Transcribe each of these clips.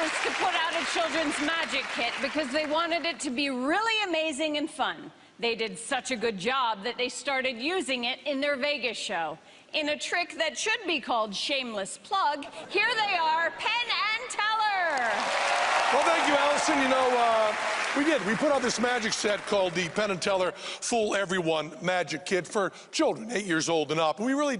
first to put out a children's magic kit because they wanted it to be really amazing and fun. They did such a good job that they started using it in their Vegas show. In a trick that should be called shameless plug, here they are, Penn and Teller. Well, thank you, Allison. You know, we put out this magic set called the Penn and Teller Fool Everyone Magic Kit for children 8 years old and up. And we really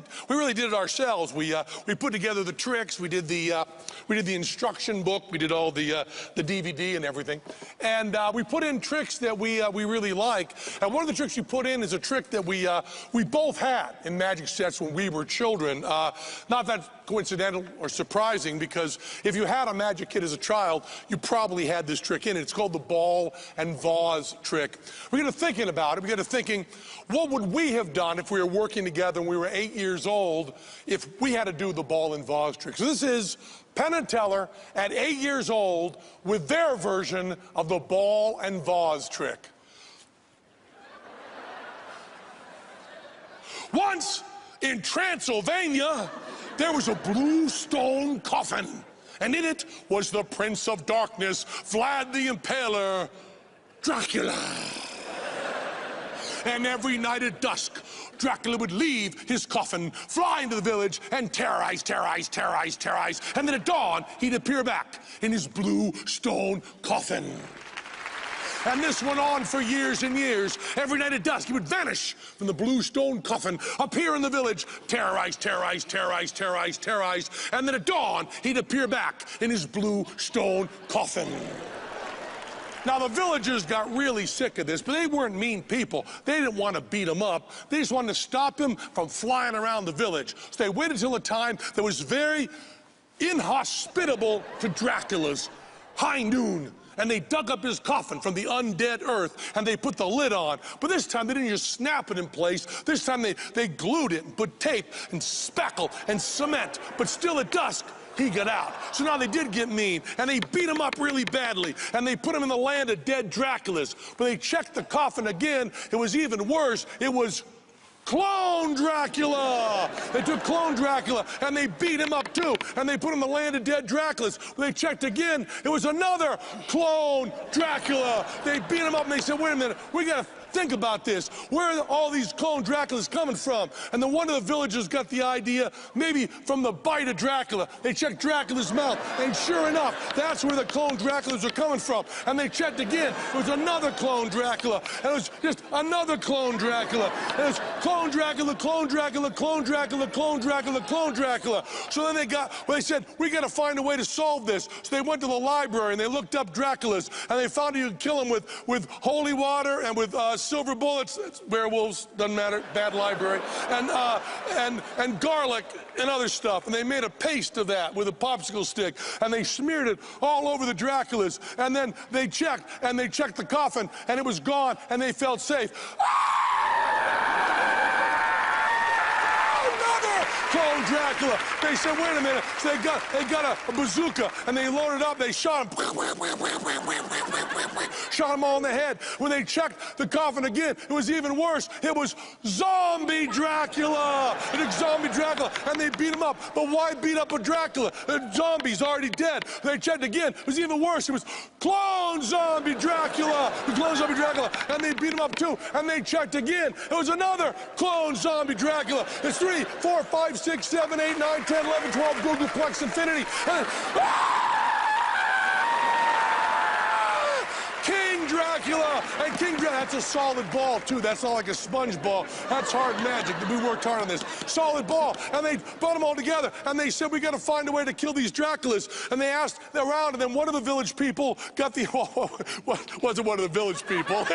did it ourselves. We put together the tricks. We did the instruction book. We did all the DVD and everything. And we put in tricks that we really like. And one of the tricks we put in is a trick that we both had in magic sets when we were children. Not that coincidental or surprising, because if you had a magic kit as a child, you probably had this trick in it. It's called the ball and vase trick. We got to thinking about it. We got to thinking, what would we have done if we were working together when we were 8 years old if we had to do the ball and vase trick? So this is Penn and Teller at 8 years old with their version of the ball and vase trick. Once in Transylvania, there was a blue stone coffin, and in it was the Prince of Darkness, Vlad the Impaler, Dracula. And every night at dusk, Dracula would leave his coffin, fly into the village, and terrorize. And then at dawn, he'd appear back in his blue stone coffin. And this went on for years and years. Every night at dusk, he would vanish from the blue stone coffin, appear in the village, terrorize. And then at dawn, he'd appear back in his blue stone coffin. Now, the villagers got really sick of this, but they weren't mean people. They didn't want to beat him up. They just wanted to stop him from flying around the village. So they waited until a time that was very inhospitable to Dracula's high noon. And they dug up his coffin from the undead earth, and they put the lid on. But this time, they didn't just snap it in place. This time, they glued it and put tape and spackle and cement. But still at dusk, he got out. So now they did get mean, and they beat him up really badly, and they put him in the land of dead Draculas. But they checked the coffin again. It was even worse. It was Clone Dracula! They took Clone Dracula and they beat him up too, and they put him in the land of dead Draculas. When they checked again, it was another Clone Dracula. They beat him up and they said, wait a minute, we gotta think about this. Where are all these Clone Draculas coming from? And then one of the villagers got the idea, maybe from the bite of Dracula. They checked Dracula's mouth, and sure enough, that's where the Clone Draculas are coming from. And they checked again, it was another Clone Dracula, and it was just another Clone Dracula. And it was Clone Dracula, Clone Dracula, Clone Dracula, Clone Dracula, Clone Dracula. So then they said, we gotta find a way to solve this. So they went to the library and they looked up Draculas, and they found you could kill them with holy water and with silver bullets. It's werewolves, doesn't matter, bad library, and garlic and other stuff. And they made a paste of that with a popsicle stick, and they smeared it all over the Draculas. And then they checked the coffin, and it was gone, and they felt safe. Clone Dracula. They said, wait a minute. So they got a bazooka, and they loaded up. They shot him. Shot him all in the head. When they checked the coffin again, it was even worse. It was Zombie Dracula. It was Zombie Dracula, and they beat him up. But why beat up a Dracula? The zombie's already dead. They checked again. It was even worse. It was Clone Zombie Dracula. The Clone Zombie Dracula, and they beat him up too. And they checked again. It was another Clone Zombie Dracula. It's 3, 4, 5, 6, 7, 8, 9, 10, 11, 12, Googleplex Infinity. King Dracula! And King Dracula, that's a solid ball, too. That's not like a sponge ball. That's hard magic. We worked hard on this. Solid ball. And they brought them all together, and they said, we got to find a way to kill these Draculas. And they asked around, and then one of the village people got the... wasn't one of the village people.